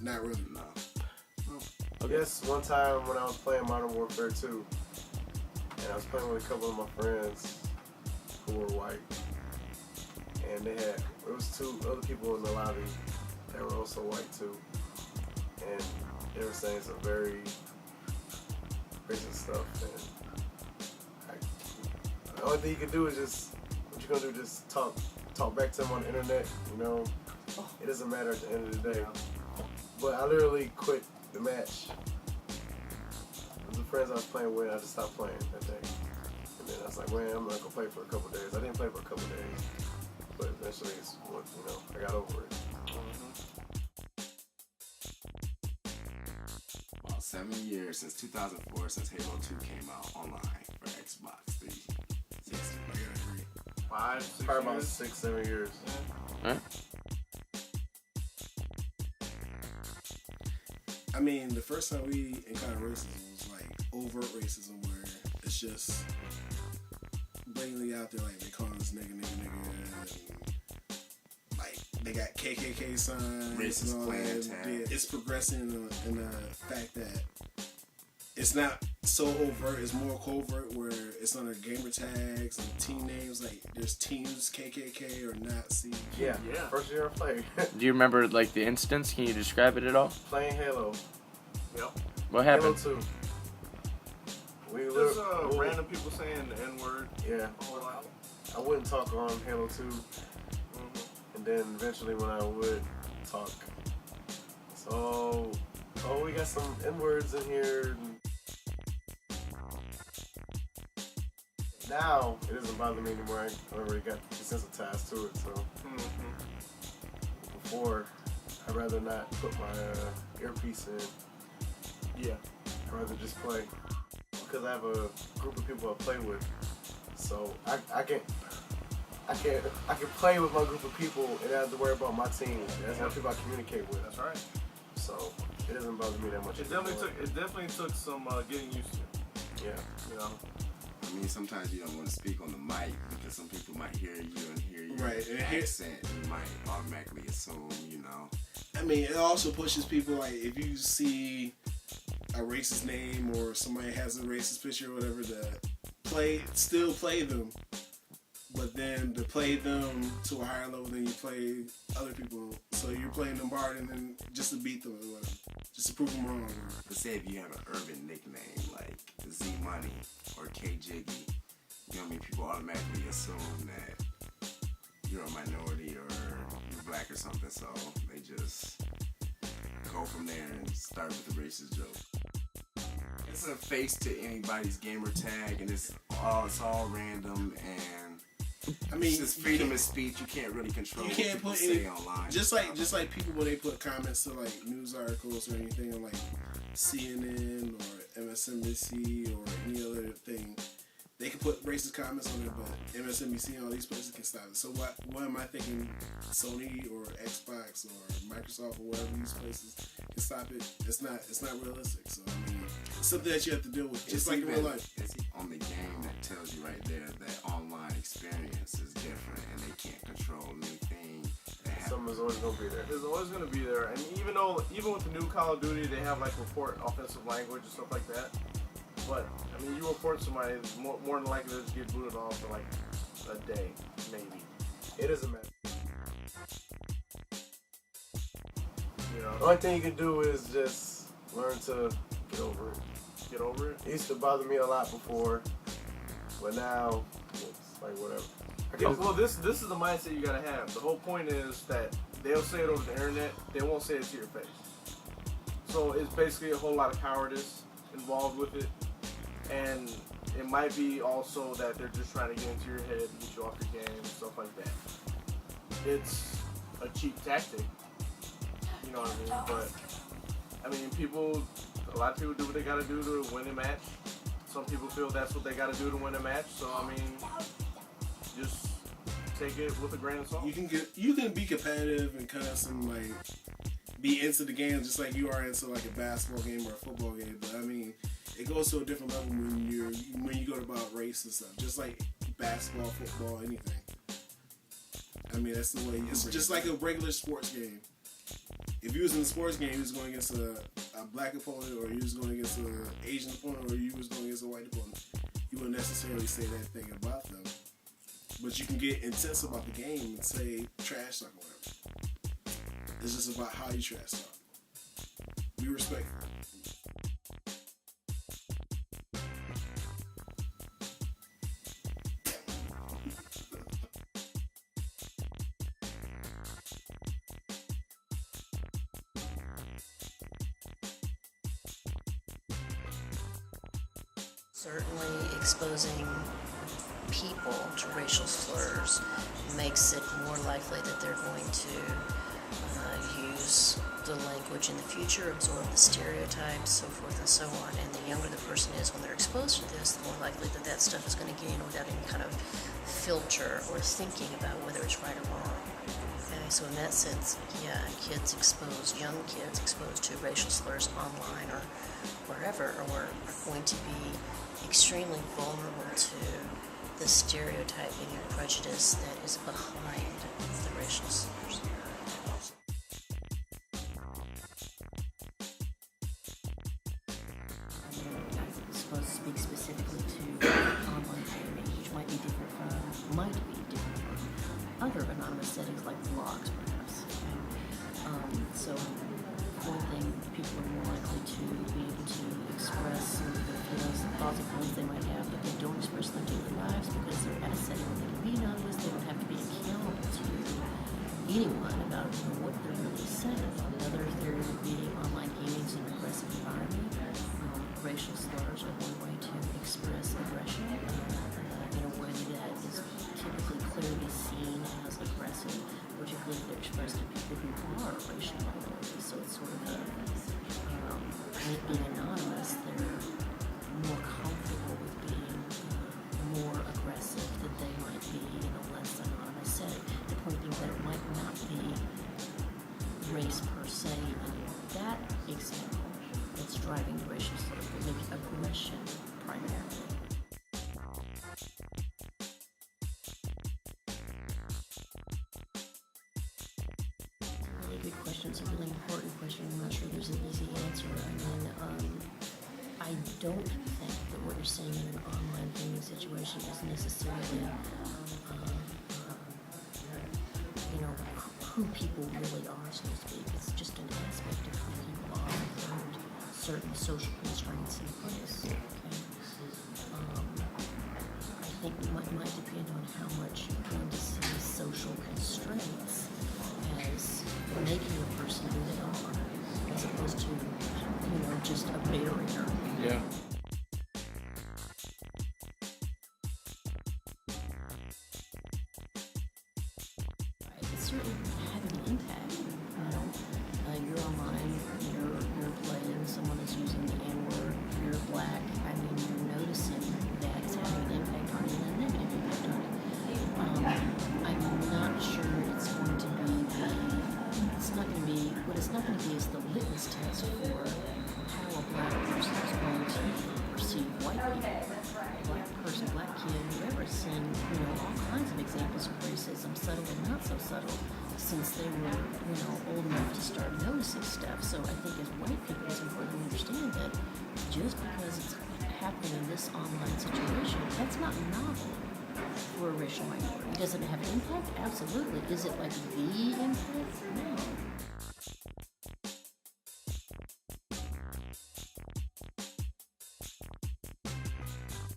Not really. No. Okay. Yes, one time when I was playing Modern Warfare 2, and I was playing with a couple of my friends who were white, and there was two other people in the lobby that were also white too, and they were saying some very racist stuff, and the only thing you can do is just, what you're gonna do, just talk back to them on the internet, you know. It doesn't matter at the end of the day. But I literally quit the match. The friends I was playing with, I just stopped playing that day. And then I was like, man, I'm not gonna play for a couple of days. I didn't play for a couple of days, but eventually, I got over it. About 7 years since 2004, since Halo 2 came out online for Xbox 360. I gotta agree. 5, 6 Probably about years? 6, 7 years. Huh? I mean, the first time we encountered racism was like overt racism, where it's just blatantly out there, like they calling us nigga, and like they got KKK signs, Racist and all clan that. tag. Yeah, it's progressing in the fact that it's not so overt; it's more covert, where it's on their gamer tags and team names. Like there's teams KKK or Nazi. Yeah. Yeah. First year I played. Do you remember like the instance? Can you describe it at all? Playing Halo. Yep. What Halo happened? 2. We Just were random people saying the N-word Yeah. a whole lot. I wouldn't talk on Halo 2, and then eventually when I would talk, so, we got some N-words in here. Now, it doesn't bother me anymore. I already got desensitized to it, so before, I'd rather not put my earpiece in. Yeah. I'd rather just play, because I have a group of people I play with, so I can play with my group of people and not have to worry about my team. That's how people I communicate with. That's right. So it doesn't bother me that much. It definitely took some getting used to. Yeah. You know. I mean, sometimes you don't want to speak on the mic because some people might hear you and hear your Right, and accent and might automatically assume, you know. I mean, it also pushes people, like, if you see a racist name or somebody has a racist picture or whatever, to still play them, but then to play them to a higher level than you play other people. So you're playing them hard and then just to beat them or whatever, just to prove them wrong. But say if you have an urban nickname like Z Money or K Jiggy, you know what I mean? People automatically assume that you're a minority or you're black or something, so they just go from there and start with the racist joke. It's a face to anybody's gamer tag, and it's all random, and I mean, it's just freedom of speech. You can't really control you what can't people put say any, online. just like people when they put comments to like news articles or anything on like CNN or MSNBC or any other thing, they can put racist comments on it, but MSNBC and all these places can stop it. So what am I thinking? Sony or Xbox or Microsoft or whatever these places can stop it? It's not realistic. So I mean, it's something that you have to deal with, just like in real life. It's on the game that tells you right there that online experience is different and they can't control anything that happens. Something's always gonna be there. There's always going to be there, and even with the new Call of Duty, they have like report offensive language and stuff like that. But I mean, you report somebody, more than likely to just get booted off for like a day, maybe. It doesn't matter. You know, The only thing you can do is just learn to get over it. get over it. It used to bother me a lot before, but now it's like whatever. Well, this is the mindset you gotta have. The whole point is that they'll say it over the internet, they won't say it to your face. So it's basically a whole lot of cowardice involved with it, and it might be also that they're just trying to get into your head and get you off your game and stuff like that. It's a cheap tactic, you know what I mean? But I mean, a lot of people do what they gotta do to win a match. Some people feel that's what they gotta do to win a match. So I mean, just take it with a grain of salt. You can be competitive and kind of some like be into the game just like you are into like a basketball game or a football game. But I mean, it goes to a different level when you go about race and stuff. Just like basketball, football, anything. I mean, that's the way. It's just like a regular sports game. if you was in a sports game, you was going against a black opponent, or you was going against an Asian opponent, or you was going against a white opponent, you wouldn't necessarily say that thing about them. But you can get intense about the game and say trash talk or whatever. It's just about how you trash talk. We respect it. Certainly exposing people to racial slurs makes it more likely that they're going to use the language in the future, absorb the stereotypes, so forth and so on. And the younger the person is when they're exposed to this, the more likely that that stuff is going to get in without any kind of filter or thinking about whether it's right or wrong. Okay, so in that sense, yeah, young kids exposed to racial slurs online or wherever are going to be extremely vulnerable to the stereotyping and prejudice that is behind the racial slurs. I'm supposed to speak specifically to online gaming, which might be different from other anonymous settings like blogs, perhaps. So, for one thing, people are more likely to be able to express some of the feelings and thoughts and feelings they might have, but they don't express them in their lives because they're at a setting where they can be anonymous. They don't have to be accountable to anyone about what they're really saying. Another theory would be online gaming is an aggressive environment. Racial slurs are one way to express aggression in a way that is typically clearly seen as aggressive, particularly if they're expressed to people who are racial minorities. So it's sort of being anonymous, they're more comfortable with being more aggressive than they might be in a less anonymous setting. The point being that it might not be race per se in that example that's driving the racial slur, but maybe aggression primarily. Good question. It's a really important question. I'm not sure there's an easy answer. I don't think that what you're saying in an online gaming situation is necessarily, who people really are, so to speak. It's just an aspect of who people are without certain social constraints in place. Okay? I think it might depend on how much you're going to see social constraints as making a person who they are, as opposed to, just a beta reader. Yeah. It's certainly having an impact. You're online, you're playing, someone is using the N-word, you're black. You're noticing that it's having an impact on you and a negative impact on you. I'm not sure it's going to be what it's not going to be is the litmus test for how a black person is going to perceive white people. Black person, black kid, whoever, seen all kinds of examples of racism, subtle and not so subtle, since they were old enough to start noticing stuff. So I think as white people, it's important to understand that just because it's happening in this online situation, that's not novel for a racial minority. Does it have an impact? Absolutely. Is it like the impact? No.